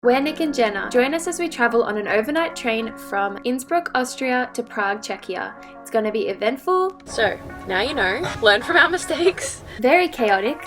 We're Nick and Jenna. Join us as we travel on an overnight train from Innsbruck, Austria to Prague, Czechia. It's going to be eventful. So, now you know. Learn from our mistakes. Very chaotic.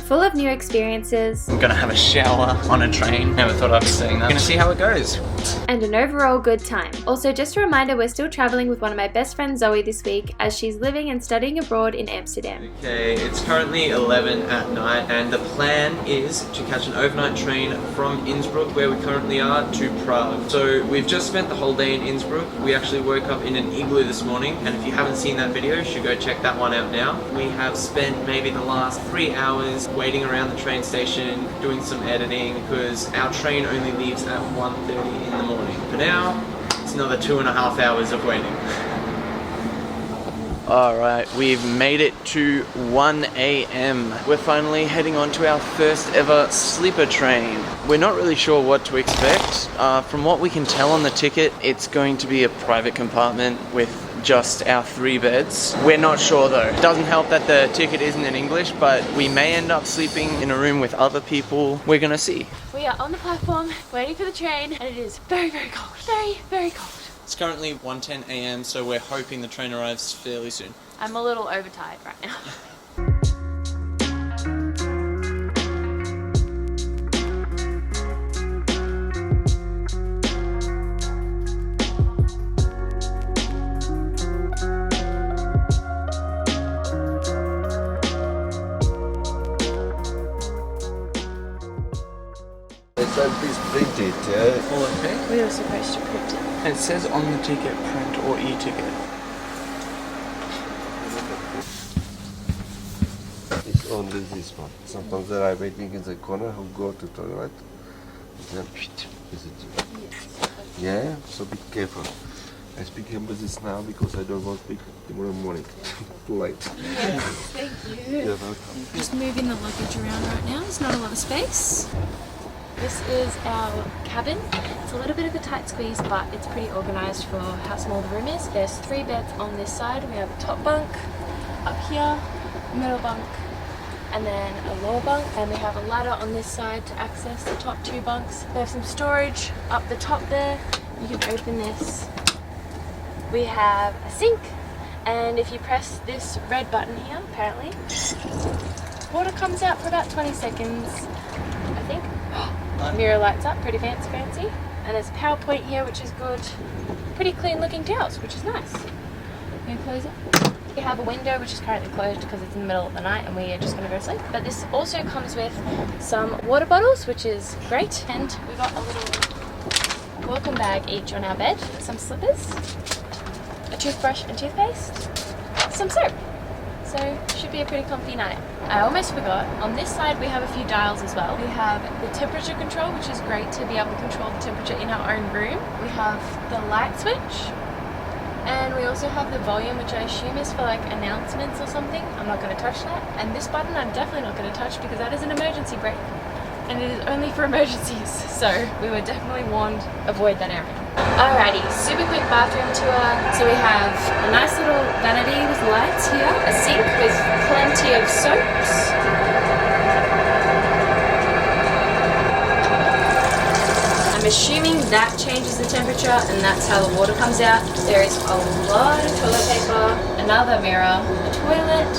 Full of new experiences. I'm gonna have a shower on a train. Never thought I'd be saying that. Gonna see how it goes. And an overall good time. Also, just a reminder, we're still traveling with one of my best friends, Zoe, this week, as she's living and studying abroad in Amsterdam. Okay, it's currently 11 at night, and the plan is to catch an overnight train from Innsbruck, where we currently are, to Prague. So we've just spent the whole day in Innsbruck. We actually woke up in an igloo this morning, and if you haven't seen that video, you should go check that one out now. We have spent maybe the last 3 hours waiting around the train station, doing some editing, because our train only leaves at 1:30 in the morning. For now, it's another 2.5 hours of waiting. Alright, we've made it to 1 AM. We're finally heading on to our first ever sleeper train. We're not really sure what to expect. From what we can tell on the ticket, it's going to be a private compartment with just our 3 beds. We're not sure though. It doesn't help that the ticket isn't in English, but we may end up sleeping in a room with other people. We're gonna see. We are on the platform, waiting for the train, and it is very, very cold. Very, very cold. It's currently 1:10 AM, so we're hoping the train arrives fairly soon. I'm a little overtired right now. Please print it, yeah? All okay? We were supposed to print it. It says on the ticket, print or e-ticket. It's only this one. Sometimes they are waiting in the corner who go to toilet. Then, is it? Yeah, so be careful. I speak about this now because I don't want to speak tomorrow morning. Too late. Yes, thank you. You're welcome. Just moving the luggage around right now. There's not a lot of space. This is our cabin. It's a little bit of a tight squeeze, but it's pretty organised for how small the room is. There's 3 beds on this side. We have a top bunk, up here, middle bunk, and then a lower bunk. And we have a ladder on this side to access the top 2 bunks. We have some storage up the top there. You can open this. We have a sink, and if you press this red button here, apparently, water comes out for about 20 seconds, I think. Mirror lights up, pretty fancy. And there's a power point here, which is good. Pretty clean looking towels, which is nice. You can close it. We have a window, which is currently closed because it's in the middle of the night and we are just going to go to sleep. But this also comes with some water bottles, which is great. And we got a little welcome bag each on our bed, some slippers, a toothbrush and toothpaste, some soap. So should be a pretty comfy night. I almost forgot, on this side we have a few dials as well. We have the temperature control, which is great to be able to control the temperature in our own room. We have the light switch, and we also have the volume, which I assume is for like announcements or something. I'm not going to touch that. And this button I'm definitely not going to touch because that is an emergency brake, and it is only for emergencies. So we were definitely warned, avoid that area. Alrighty, super quick bathroom tour. So we have a nice little vanity with lights here, a sink with plenty of soaps. I'm assuming that changes the temperature and that's how the water comes out. There is a lot of toilet paper, another mirror, a toilet,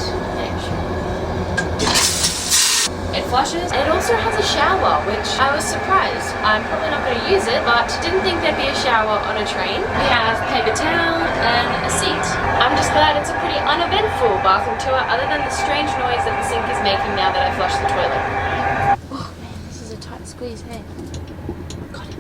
it flushes, and it also has a shower, which I was surprised. I'm probably not going to use it, but didn't think there'd be a shower on a train. We have paper towel and a seat. I'm just glad it's a pretty uneventful bathroom tour, other than the strange noise that the sink is making now that I flushed the toilet. Oh man, this is a tight squeeze, hey? Got it.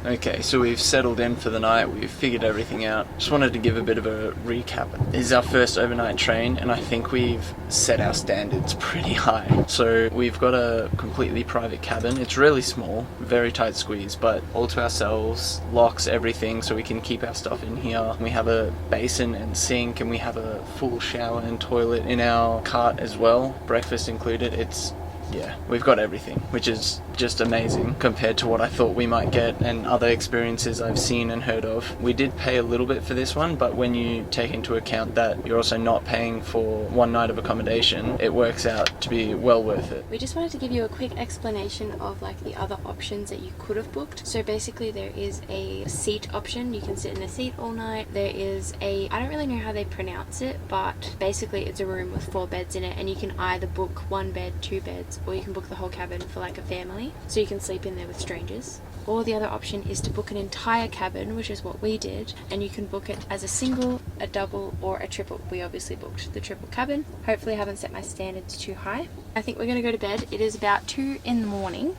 Okay, so we've settled in for the night, we've figured everything out. Just wanted to give a bit of a recap. This is our first overnight train, and I think we've set our standards pretty high. So we've got a completely private cabin. It's really small, very tight squeeze, but all to ourselves, locks everything so we can keep our stuff in here. We have a basin and sink, and we have a full shower and toilet in our cart as well, breakfast included. It's yeah, we've got everything, which is just amazing compared to what I thought we might get and other experiences I've seen and heard of. We did pay a little bit for this one, but when you take into account that you're also not paying for one night of accommodation, it works out to be well worth it. We just wanted to give you a quick explanation of like the other options that you could have booked. So basically there is a seat option. You can sit in the seat all night. There is a, I don't really know how they pronounce it, but basically it's a room with 4 beds in it, and you can either book 1 bed, 2 beds, or you can book the whole cabin for like a family, so you can sleep in there with strangers. Or the other option is to book an entire cabin, which is what we did, and you can book it as a single, a double, or a triple. We obviously booked the triple cabin. Hopefully I haven't set my standards too high. I think we're going to go to bed. It is about 2 in the morning,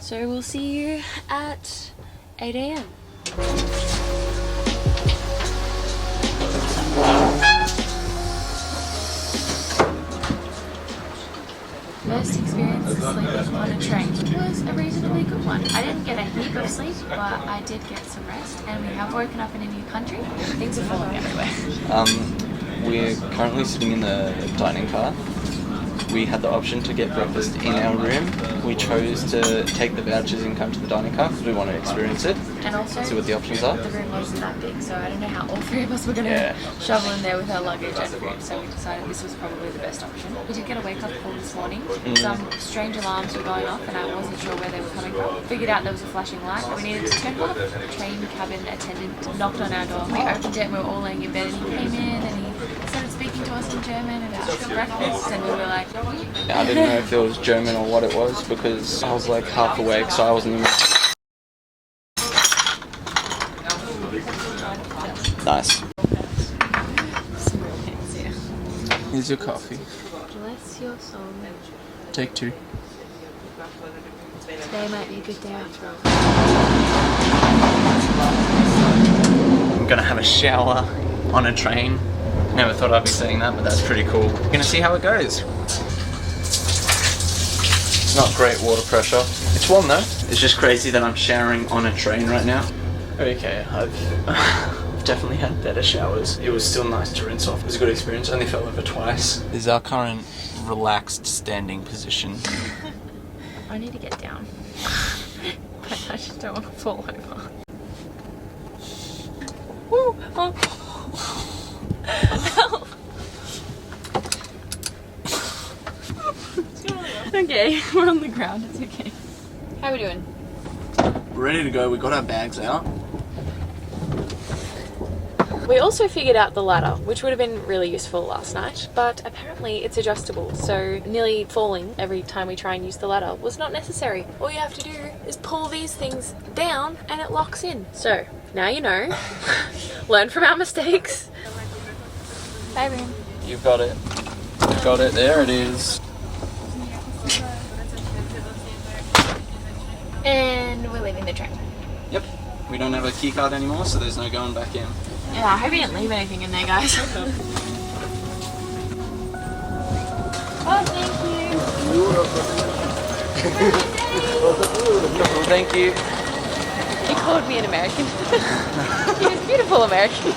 so we'll see you at 8 a.m. First experience of sleeping on a train was a reasonably good one. I didn't get a heap of sleep, but I did get some rest, and we have woken up in a new country. Things are falling everywhere. We're currently sitting in the dining car. We had the option to get breakfast in our room. We chose to take the vouchers and come to the dining car because we want to experience it. And also, see what the options are. The room wasn't that big, so I don't know how all 3 of us were going to shovel in there with our luggage and food, so we decided this was probably the best option. We did get a wake-up call this morning. Some strange alarms were going off and I wasn't sure where they were coming from. Figured out there was a flashing light that we needed to turn off. The train cabin attendant knocked on our door. We opened it and we were all laying in bed, and he came in and he started speaking to us in German about breakfast, and we were like... I didn't know if it was German or what it was because I was like half awake, so I wasn't even... Nice. Here's your coffee. Bless your soul. Take 2. Today might be a good day after all. I'm gonna have a shower on a train. Never thought I'd be saying that, but that's pretty cool. Gonna see how it goes. Not great water pressure. It's warm though. It's just crazy that I'm showering on a train right now. Okay, I've definitely had better showers. It was still nice to rinse off. It was a good experience. Only fell over twice. This is our current relaxed standing position. I need to get down. But I just don't want to fall over. Woo! Oh. Okay, we're on the ground, it's okay. How are we doing? We're ready to go. We got our bags out. We also figured out the ladder, which would have been really useful last night, but apparently it's adjustable, so nearly falling every time we try and use the ladder was not necessary. All you have to do is pull these things down and it locks in. So, now you know. Learn from our mistakes. Bye, room. You've got it. You've got it. There it is. And we're leaving the train. Yep. We don't have a key card anymore, so there's no going back in. Yeah, I hope you didn't leave anything in there, guys. Oh, Thank you. He called me an American. He was beautiful American.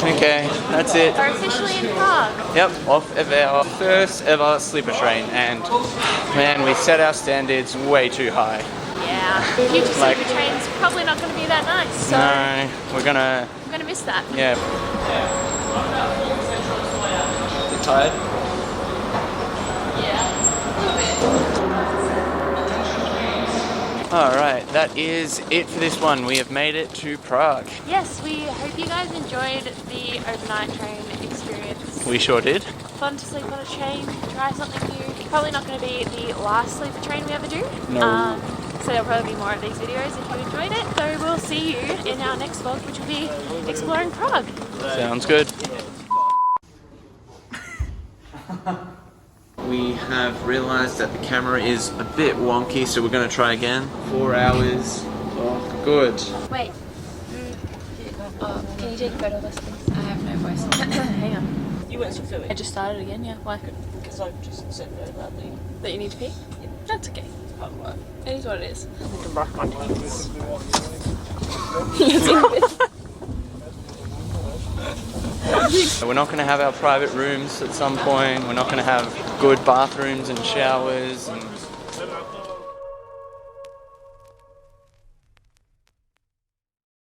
Okay, that's it. We're officially in Prague. Yep, off of our first ever sleeper train, and man, we set our standards way too high. Yeah, future sleeper train's probably not going to be that nice. So no, we're gonna miss that. Yeah. You tired? Alright, that is it for this one. We have made it to Prague. Yes, we hope you guys enjoyed the overnight train experience. We sure did. Fun to sleep on a train, try something new. Probably not going to be the last sleeper train we ever do. No. So there'll probably be more of these videos if you enjoyed it. So we'll see you in our next vlog, which will be exploring Prague. Sounds good. We have realised that the camera is a bit wonky, so we're going to try again. 4 hours. Oh, good. Wait. Can you take a photo of this, please? I have no voice. Hang on. You weren't still filming? I just started again, yeah. Why? Because I've just said very loudly. That you need to pee? Yeah. That's okay. It's part of work. It is what it is. I can brush my teeth. nothing. We're not going to have our private rooms at some point. We're not going to have good bathrooms and showers and